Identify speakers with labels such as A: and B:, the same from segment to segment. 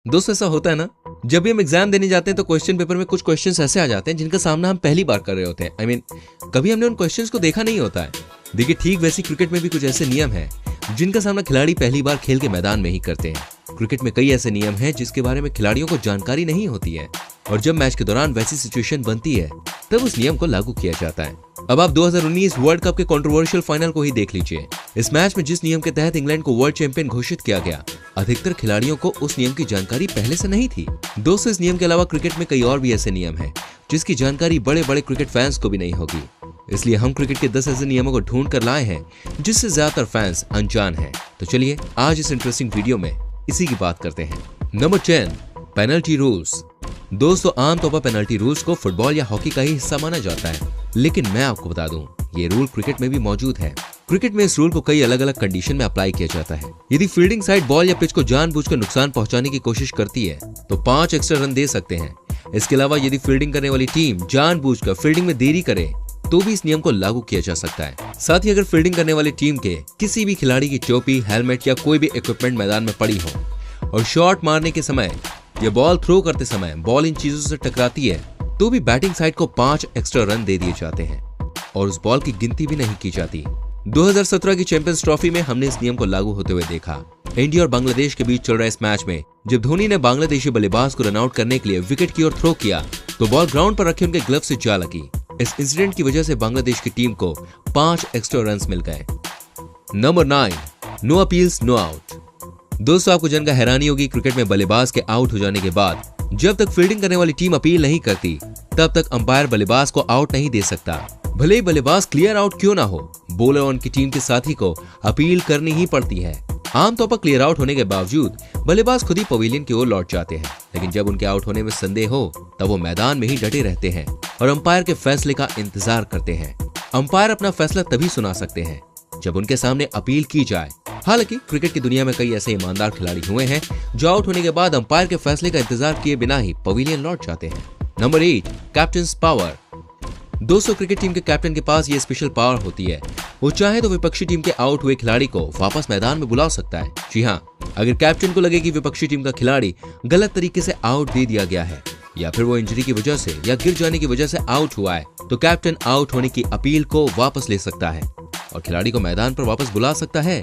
A: दोस्तों ऐसा होता है ना, जब भी हम एग्जाम देने जाते हैं तो क्वेश्चन पेपर में कुछ क्वेश्चंस ऐसे आ जाते हैं जिनका सामना हम पहली बार कर रहे होते हैं। कभी हमने उन क्वेश्चंस को देखा नहीं होता है। देखिए ठीक वैसे क्रिकेट में भी कुछ ऐसे नियम हैं जिनका सामना खिलाड़ी पहली बार खेल के मैदान में ही करते हैं। क्रिकेट में कई ऐसे नियम हैं जिसके बारे में खिलाड़ियों को जानकारी नहीं होती है और जब मैच के दौरान वैसी सिचुएशन बनती है तब उस नियम को लागू किया जाता है। अब आप 2019 वर्ल्ड कप के कंट्रोवर्शियल फाइनल को ही देख लीजिए। इस मैच में जिस नियम के तहत इंग्लैंड को वर्ल्ड चैंपियन घोषित किया गया, अधिकतर खिलाड़ियों को उस नियम की जानकारी पहले से नहीं थी। दोस्तों इस नियम के अलावा क्रिकेट में कई और भी ऐसे नियम हैं जिसकी जानकारी बड़े बड़े क्रिकेट फैंस को भी नहीं होगी। इसलिए हम क्रिकेट के 10 ऐसे नियमों को ढूंढ कर लाए हैं जिससे ज्यादातर फैंस अनजान हैं। तो चलिए आज इस इंटरेस्टिंग वीडियो में इसी की बात करते हैं। Number 10, penalty rules. दोस्तों आमतौर पर पेनल्टी रूल्स को फुटबॉल या हॉकी का ही हिस्सा माना जाता है, लेकिन मैं आपको बता दूं ये रूल क्रिकेट में भी मौजूद है। क्रिकेट में इस रूल को कई अलग अलग कंडीशन में अप्लाई किया जाता है। यदि फील्डिंग साइड बॉल या पिच को जानबूझकर नुकसान पहुंचाने की कोशिश करती है तो 5 एक्स्ट्रा रन दे सकते हैं। इसके अलावा यदि फील्डिंग करने वाली टीम जानबूझकर फील्डिंग में देरी करे तो भी इस नियम को लागू किया जा सकता है। साथ ही अगर फील्डिंग करने वाली टीम के किसी भी खिलाड़ी की टोपी, हेलमेट या कोई भी इक्विपमेंट मैदान में पड़ी हो और शॉट मारने के समय या बॉल थ्रो करते समय बॉल इन चीजों से टकराती है तो भी बैटिंग साइड को 5 एक्स्ट्रा रन दे दिए जाते हैं और उस बॉल की गिनती भी नहीं की जाती। 2017 की चैंपियंस ट्रॉफी में हमने इस नियम को लागू होते हुए देखा। इंडिया और बांग्लादेश के बीच चल रहे इस मैच में जब धोनी ने बांग्लादेशी बल्लेबाज को रन आउट करने के लिए विकेट की ओर थ्रो किया तो बॉल ग्राउंड पर रखे उनके ग्लव से जा लगी। इस इंसिडेंट की वजह से बांग्लादेश की टीम को 5 एक्स्ट्रा रन मिल गए। Number 9, no appeals no out. दोस्तों आपको जानकर हैरानी होगी, क्रिकेट में बल्लेबाज के आउट हो जाने के बाद जब तक फील्डिंग करने वाली टीम अपील नहीं करती तब तक अंपायर बल्लेबाज को आउट नहीं दे सकता। भले ही बल्लेबाज क्लियर आउट क्यों ना हो, बॉलर और उनकी टीम के साथी को अपील करनी ही पड़ती है। आमतौर पर क्लियर आउट होने के बावजूद बल्लेबाज खुद ही पवेलियन की ओर लौट जाते हैं, लेकिन जब उनके आउट होने में संदेह हो तब वो मैदान में ही डटे रहते हैं और अंपायर के फैसले का इंतजार करते हैं। अंपायर अपना फैसला तभी सुना सकते हैं जब उनके सामने अपील की जाए। हालांकि क्रिकेट की दुनिया में कई ऐसे ईमानदार खिलाड़ी हुए हैं जो आउट होने के बाद अंपायर के फैसले का इंतजार किए बिना ही पवेलियन लौट जाते हैं। Number 8, captains power. दोस्तों क्रिकेट टीम के कैप्टन के पास ये स्पेशल पावर होती है, वो चाहे तो विपक्षी टीम के आउट हुए खिलाड़ी को वापस मैदान में बुला सकता है। जी हाँ, अगर कैप्टन को लगे कि विपक्षी टीम का खिलाड़ी गलत तरीके से आउट दे दिया गया है या फिर वो इंजरी की वजह से या गिर जाने की वजह से आउट हुआ है तो कैप्टन आउट होने की अपील को वापस ले सकता है और खिलाड़ी को मैदान पर वापस बुला सकता है।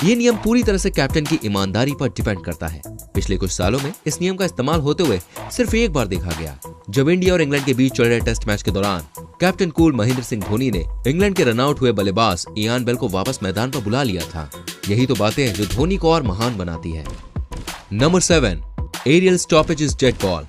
A: ये नियम पूरी तरह से कैप्टन की ईमानदारी पर डिपेंड करता है। पिछले कुछ सालों में इस नियम का इस्तेमाल होते हुए सिर्फ एक बार देखा गया, जब इंडिया और इंग्लैंड के बीच चल रहे टेस्ट मैच के दौरान कैप्टन कूल महेंद्र सिंह धोनी ने इंग्लैंड के रनआउट हुए बल्लेबाज इयान बेल को वापस मैदान पर बुला लिया था। यही तो बातें हैं जो धोनी को और महान बनाती है। Number 7, aerial stoppage is dead ball.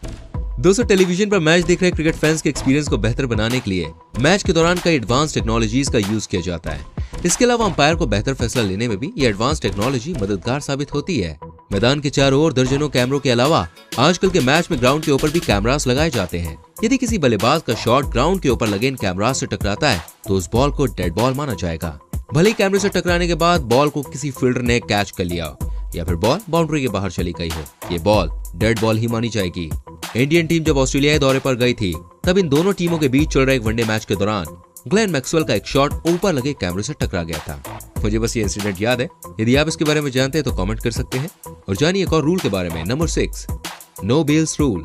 A: दोस्तों टेलीविजन पर मैच देख रहे क्रिकेट फैंस के एक्सपीरियंस को बेहतर बनाने के लिए मैच के दौरान कई एडवांस टेक्नोलॉजीज का यूज किया जाता है। इसके अलावा अंपायर को बेहतर फैसला लेने में भी ये एडवांस टेक्नोलॉजी मददगार साबित होती है। मैदान के चारों ओर दर्जनों कैमरों के अलावा आजकल के मैच में ग्राउंड के ऊपर भी कैमरास लगाए जाते हैं। यदि किसी बल्लेबाज का शॉट ग्राउंड के ऊपर लगे इन कैमरास से टकराता है तो उस बॉल को डेड बॉल माना जाएगा। भले ही कैमरे से टकराने के बाद बॉल को किसी फील्डर ने कैच कर लिया हो या फिर बॉल बाउंड्री के बाहर चली गई हो, ये बॉल डेड बॉल ही मानी जाएगी। इंडियन टीम जब ऑस्ट्रेलिया दौरे पर गई थी तब इन दोनों टीमों के बीच चल रहे एक वनडे मैच के दौरान ग्लेन मैक्सवेल का एक शॉट ऊपर लगे कैमरे से टकरा गया था। मुझे बस ये इंसिडेंट याद है। यदि आप इसके बारे में जानते हैं तो कमेंट कर सकते हैं। और जानिए एक और रूल के बारे में। Number 6, no bails rule.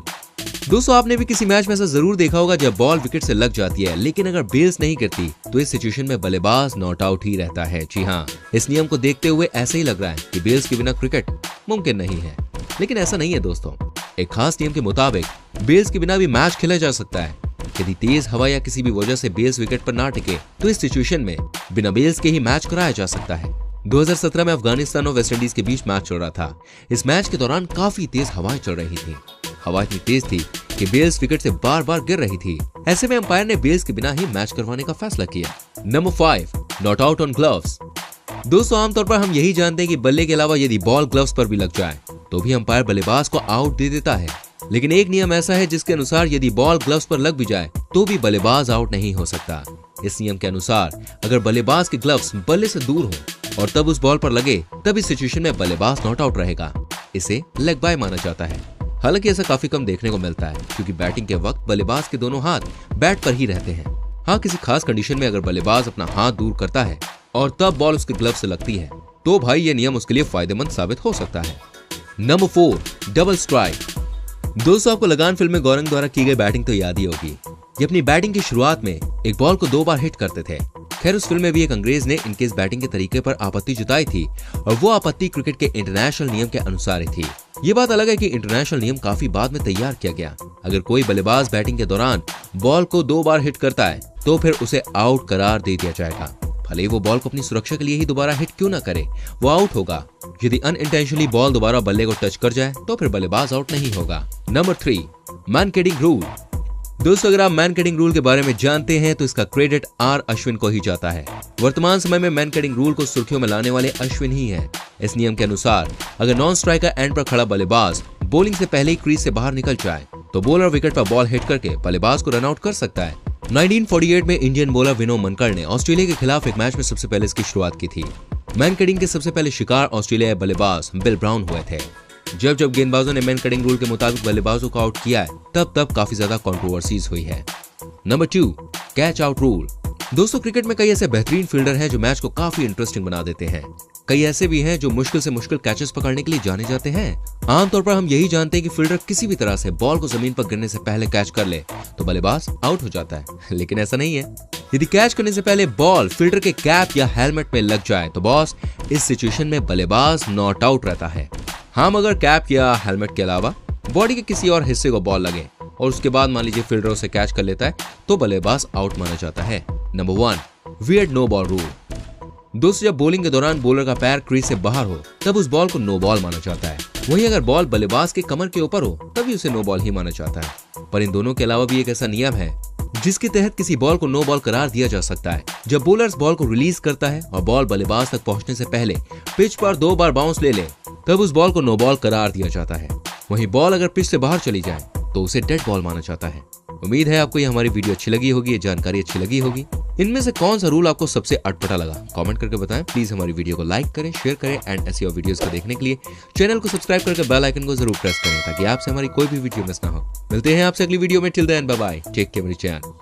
A: दोस्तों आपने भी किसी मैच में ऐसा जरूर देखा होगा जब बॉल विकेट से लग जाती है लेकिन अगर बेल्स नहीं गिरती तो इस सिचुएशन में बल्लेबाज नॉट आउट ही रहता है। जी हाँ, इस नियम को देखते हुए ऐसे ही लग रहा है कि बेल्स के बिना क्रिकेट मुमकिन नहीं है, लेकिन ऐसा नहीं है दोस्तों। एक खास नियम के मुताबिक बेल्स के बिना भी मैच खेला जा सकता है। यदि तेज हवा या किसी भी वजह से बेल्स विकेट पर ना टिके तो इस सिचुएशन में बिना बेल्स के ही मैच कराया जा सकता है। 2017 में अफगानिस्तान और वेस्टइंडीज के बीच मैच चल रहा था। इस मैच के दौरान काफी तेज हवाएं चल रही थी। हवा इतनी तेज थी कि बेल्स विकेट से बार बार गिर रही थी। ऐसे में अंपायर ने बेल्स के बिना ही मैच करवाने का फैसला किया। Number 5, not out on gloves. दोस्तों आमतौर पर हम यही जानते हैं कि बल्ले के अलावा यदि बॉल ग्लव्स पर भी लग जाए तो भी अंपायर बल्लेबाज को आउट दे देता है, लेकिन एक नियम ऐसा है जिसके अनुसार यदि बॉल ग्लव्स पर लग भी जाए तो भी बल्लेबाज आउट नहीं हो सकता। इस नियम के अनुसार अगर बल्लेबाज के ग्लव्स बल्ले से दूर हो और तब उस बॉल पर लगे तब इस सिचुएशन में बल्लेबाज नॉट आउट रहेगा। इसे लेग बाय माना जाता है। हालांकि ऐसा काफी कम देखने को मिलता है क्योंकि बैटिंग के वक्त बल्लेबाज के दोनों हाथ बैट पर ही रहते हैं। हाँ, किसी खास कंडीशन में अगर बल्लेबाज अपना हाथ दूर करता है और तब बॉल उसके ग्लव से लगती है तो भाई ये नियम उसके लिए फायदेमंद साबित हो सकता है। Number 4, double strike. दोस्तों, आपको लगान फिल्म में गौरंग द्वारा की गई बैटिंग तो याद ही होगी। ये अपनी बैटिंग की शुरुआत में एक बॉल को 2 बार हिट करते थे। खैर, उस फिल्म में भी एक अंग्रेज ने इनके इस बैटिंग के तरीके पर आपत्ति जताई थी और वो आपत्ति क्रिकेट के इंटरनेशनल नियम के अनुसार ही थी। ये बात अलग है कि इंटरनेशनल नियम काफी बाद में तैयार किया गया। अगर कोई बल्लेबाज बैटिंग के दौरान बॉल को 2 बार हिट करता है तो फिर उसे आउट करार दे दिया जाएगा। भले वो बॉल को अपनी सुरक्षा के लिए ही दोबारा हिट क्यों ना करे, वो आउट होगा। यदि अनइंटेंशनली बॉल दोबारा बल्ले को टच कर जाए तो फिर बल्लेबाज आउट नहीं होगा। Number 3, mankading rule. दोस्तों, अगर आप मैनकेडिंग रूल के बारे में जानते हैं तो इसका क्रेडिट आर अश्विन को ही जाता है। वर्तमान समय में मैनकेडिंग रूल को सुर्खियों में लाने वाले अश्विन ही हैं। इस नियम के अनुसार अगर नॉन स्ट्राइकर एंड पर खड़ा बल्लेबाज बॉलिंग से पहले ही क्रीज से बाहर निकल जाए तो बॉलर विकेट पर बॉल हिट करके बल्लेबाज को रन आउट कर सकता है। 1948 में इंडियन बॉलर विनोद मनकड़ ने ऑस्ट्रेलिया के खिलाफ एक मैच में सबसे पहले इसकी शुरुआत की थी। मैनकेडिंग के सबसे पहले शिकार ऑस्ट्रेलियाई बल्लेबाज बिल ब्राउन हुए थे। जब गेंदबाजों ने मैनकेडिंग रूल के मुताबिक बल्लेबाजों को आउट किया है तब काफी ज्यादा कंट्रोवर्सीज हुई है। Number 2, catch out rule. दोस्तों, क्रिकेट में कई ऐसे बेहतरीन फील्डर हैं जो मैच को काफी इंटरेस्टिंग बना देते हैं। कई ऐसे भी हैं जो मुश्किल से मुश्किल कैचेस पकड़ने के लिए जाने जाते हैं। आमतौर पर हम यही जानते हैं कि फील्डर किसी भी तरह से बॉल को जमीन पर गिरने से पहले कैच कर ले तो बल्लेबाज आउट हो जाता है, लेकिन ऐसा नहीं है। यदि कैच करने से पहले बॉल फील्डर के कैप या हेलमेट में लग जाए तो बॉस इस सिचुएशन में बल्लेबाज नॉट आउट रहता है। हाँ, मगर कैप या हेलमेट के अलावा बॉडी के किसी और हिस्से को बॉल लगे और उसके बाद मान लीजिए फील्डर उसे कैच कर लेता है तो बल्लेबाज आउट माना जाता है। Number 1, weird no ball rule. दोस्तों, जब बॉलिंग के दौरान बॉलर का पैर क्रीज से बाहर हो तब उस बॉल को नो बॉल माना जाता है। वहीं अगर बॉल बल्लेबाज के कमर के ऊपर हो तभी उसे नो बॉल ही माना जाता है। पर इन दोनों के अलावा भी एक ऐसा नियम है जिसके तहत किसी बॉल को नो बॉल करार दिया जा सकता है। जब बॉलर बॉल को रिलीज करता है और बॉल बल्लेबाज तक पहुंचने से पहले पिच पर 2 बार बाउंस ले ले तब उस बॉल को नो बॉल करार दिया जाता है। वहीं बॉल अगर पिच से बाहर चली जाए तो उसे डेड बॉल माना जाता है। उम्मीद है आपको ये हमारी वीडियो अच्छी लगी होगी, ये जानकारी अच्छी लगी होगी। इनमें से कौन सा रूल आपको सबसे अटपटा लगा, कमेंट करके बताएं। प्लीज हमारी वीडियो को लाइक करें, शेयर करें एंड ऐसी और वीडियोस को देखने के लिए चैनल को सब्सक्राइब करके बेल आइकन को जरूर प्रेस करें ताकि आपसे हमारी कोई भी वीडियो मिस ना हो। मिलते हैं आपसे अगली वीडियो में। Till then bye bye, take care, मेरी चैनल।